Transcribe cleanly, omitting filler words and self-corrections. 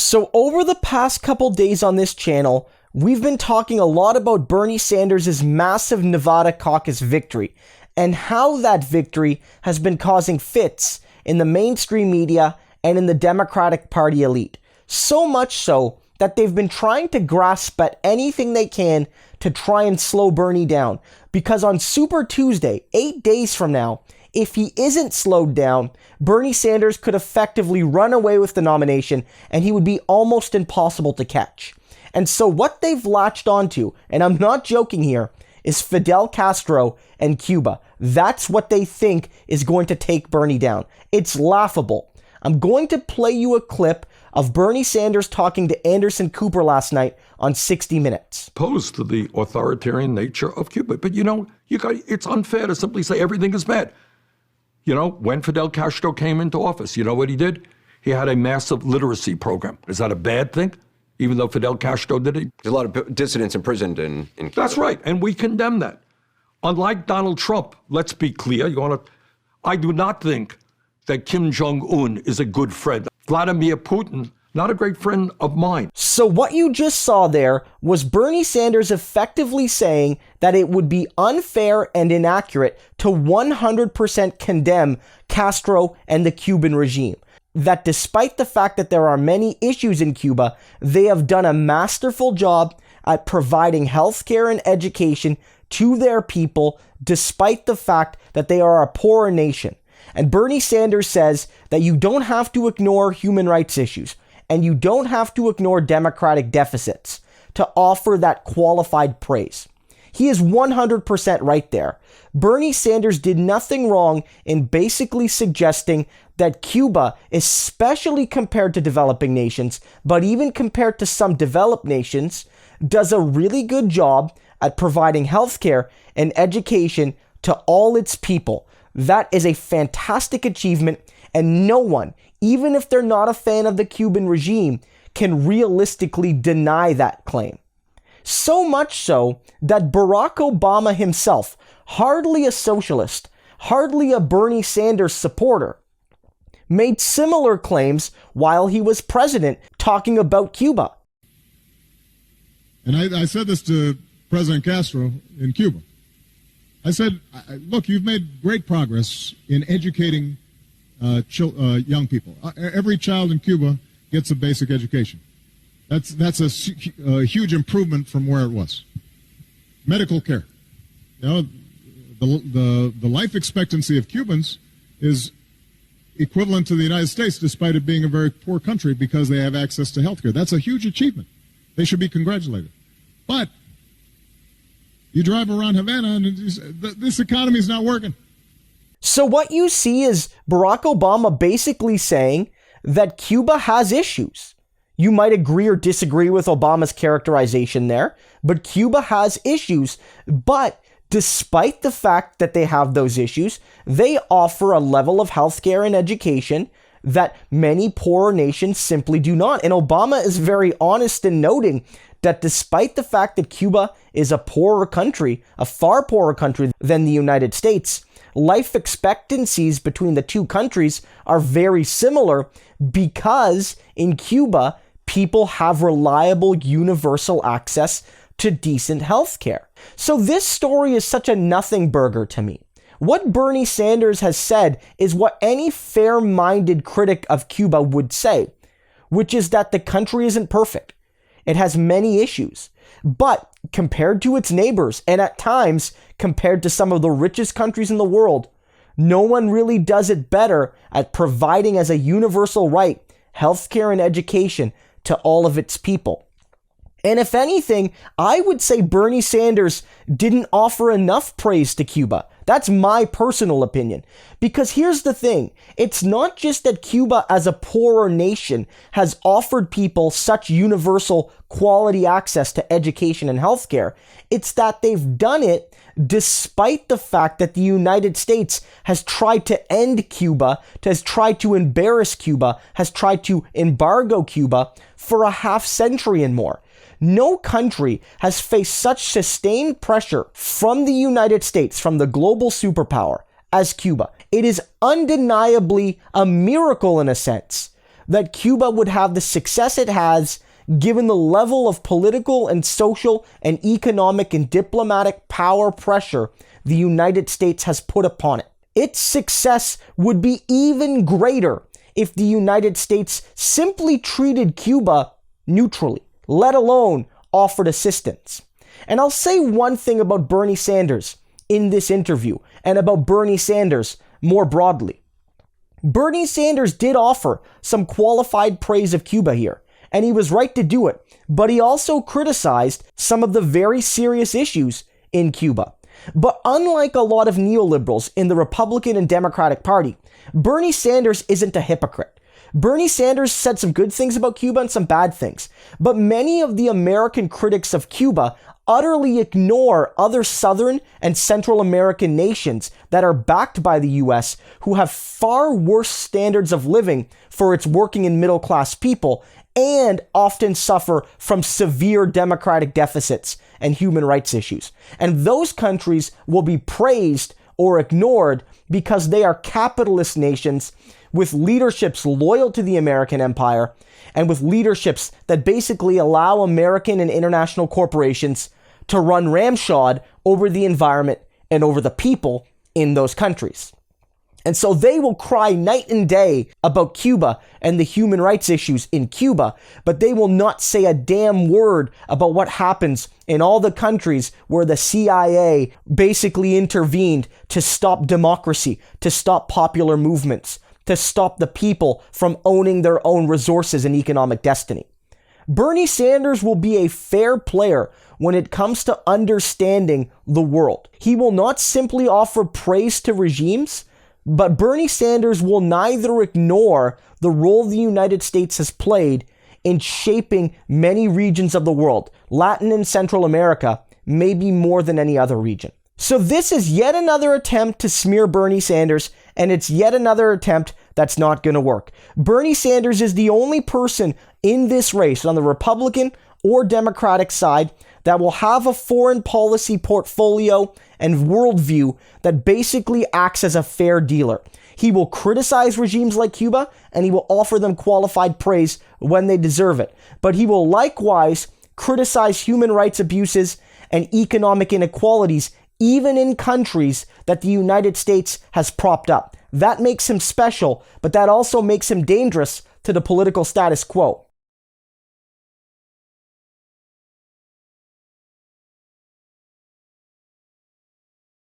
So over the past couple days on this channel, we've been talking a lot about Bernie Sanders' massive Nevada Caucus victory and how that victory has been causing fits in the mainstream media and in the Democratic Party elite. So much so that they've been trying to grasp at anything they can to try and slow Bernie down. Because on Super Tuesday, 8 days from now, if he isn't slowed down, Bernie Sanders could effectively run away with the nomination and he would be almost impossible to catch. And so what they've latched onto, and I'm not joking here, is Fidel Castro and Cuba. That's what they think is going to take Bernie down. It's laughable. I'm going to play you a clip of Bernie Sanders talking to Anderson Cooper last night on 60 Minutes. Opposed to the authoritarian nature of Cuba. But it's unfair to simply say everything is bad. When Fidel Castro came into office, you know what he did? He had a massive literacy program. Is that a bad thing? Even though Fidel Castro did it? There's a lot of dissidents imprisoned in Cuba. That's right, and we condemn that. Unlike Donald Trump, let's be clear, I do not think that Kim Jong-un is a good friend. Vladimir Putin, not a great friend of mine. So what you just saw there was Bernie Sanders effectively saying that it would be unfair and inaccurate to 100% condemn Castro and the Cuban regime. That despite the fact that there are many issues in Cuba, they have done a masterful job at providing healthcare and education to their people, despite the fact that they are a poorer nation. And Bernie Sanders says that you don't have to ignore human rights issues, and you don't have to ignore democratic deficits to offer that qualified praise. He is 100% right there. Bernie Sanders did nothing wrong in basically suggesting that Cuba, especially compared to developing nations, but even compared to some developed nations, does a really good job at providing healthcare and education to all its people. That is a fantastic achievement, and no one, even if they're not a fan of the Cuban regime, can realistically deny that claim. So much so that Barack Obama himself, hardly a socialist, hardly a Bernie Sanders supporter, made similar claims while he was president, talking about Cuba. And I said this to President Castro in Cuba. I said, look, you've made great progress in educating young people. Every child in Cuba gets a basic education. That's a huge improvement from where it was. Medical care. The life expectancy of Cubans is equivalent to the United States, despite it being a very poor country, because they have access to health care. That's a huge achievement. They should be congratulated. But you drive around Havana and this economy is not working. So what you see is Barack Obama basically saying that Cuba has issues. You might agree or disagree with Obama's characterization there, but Cuba has issues. But despite the fact that they have those issues, they offer a level of healthcare and education that many poorer nations simply do not. And Obama is very honest in noting that despite the fact that Cuba is a poorer country, a far poorer country than the United States, life expectancies between the two countries are very similar because in Cuba, people have reliable universal access to decent health care. So this story is such a nothing burger to me. What Bernie Sanders has said is what any fair-minded critic of Cuba would say, which is that the country isn't perfect. It has many issues, but compared to its neighbors, and at times compared to some of the richest countries in the world, no one really does it better at providing as a universal right healthcare and education to all of its people. And if anything, I would say Bernie Sanders didn't offer enough praise to Cuba. That's my personal opinion. Because here's the thing. It's not just that Cuba as a poorer nation has offered people such universal quality access to education and healthcare. It's that they've done it despite the fact that the United States has tried to end Cuba, has tried to embarrass Cuba, has tried to embargo Cuba for a half century and more. No country has faced such sustained pressure from the United States, from the global superpower, as Cuba. It is undeniably a miracle in a sense that Cuba would have the success it has given the level of political and social and economic and diplomatic power pressure the United States has put upon it. Its success would be even greater if the United States simply treated Cuba neutrally, let alone offered assistance. And I'll say one thing about Bernie Sanders in this interview, and about Bernie Sanders more broadly. Bernie Sanders did offer some qualified praise of Cuba here, and he was right to do it, but he also criticized some of the very serious issues in Cuba. But unlike a lot of neoliberals in the Republican and Democratic Party, Bernie Sanders isn't a hypocrite. Bernie Sanders said some good things about Cuba and some bad things, but many of the American critics of Cuba utterly ignore other Southern and Central American nations that are backed by the US who have far worse standards of living for its working and middle class people and often suffer from severe democratic deficits and human rights issues. And those countries will be praised or ignored because they are capitalist nations with leaderships loyal to the American empire and with leaderships that basically allow American and international corporations to run ramshod over the environment and over the people in those countries. And so they will cry night and day about Cuba and the human rights issues in Cuba, but they will not say a damn word about what happens in all the countries where the CIA basically intervened to stop democracy, to stop popular movements, to stop the people from owning their own resources and economic destiny. Bernie Sanders will be a fair player when it comes to understanding the world. He will not simply offer praise to regimes, but Bernie Sanders will neither ignore the role the United States has played in shaping many regions of the world, Latin and Central America, maybe more than any other region. So this is yet another attempt to smear Bernie Sanders, and it's yet another attempt that's not going to work. Bernie Sanders is the only person in this race on the Republican or Democratic side that will have a foreign policy portfolio and worldview that basically acts as a fair dealer. He will criticize regimes like Cuba, and he will offer them qualified praise when they deserve it. But he will likewise criticize human rights abuses and economic inequalities, even in countries that the United States has propped up. That makes him special, but that also makes him dangerous to the political status quo.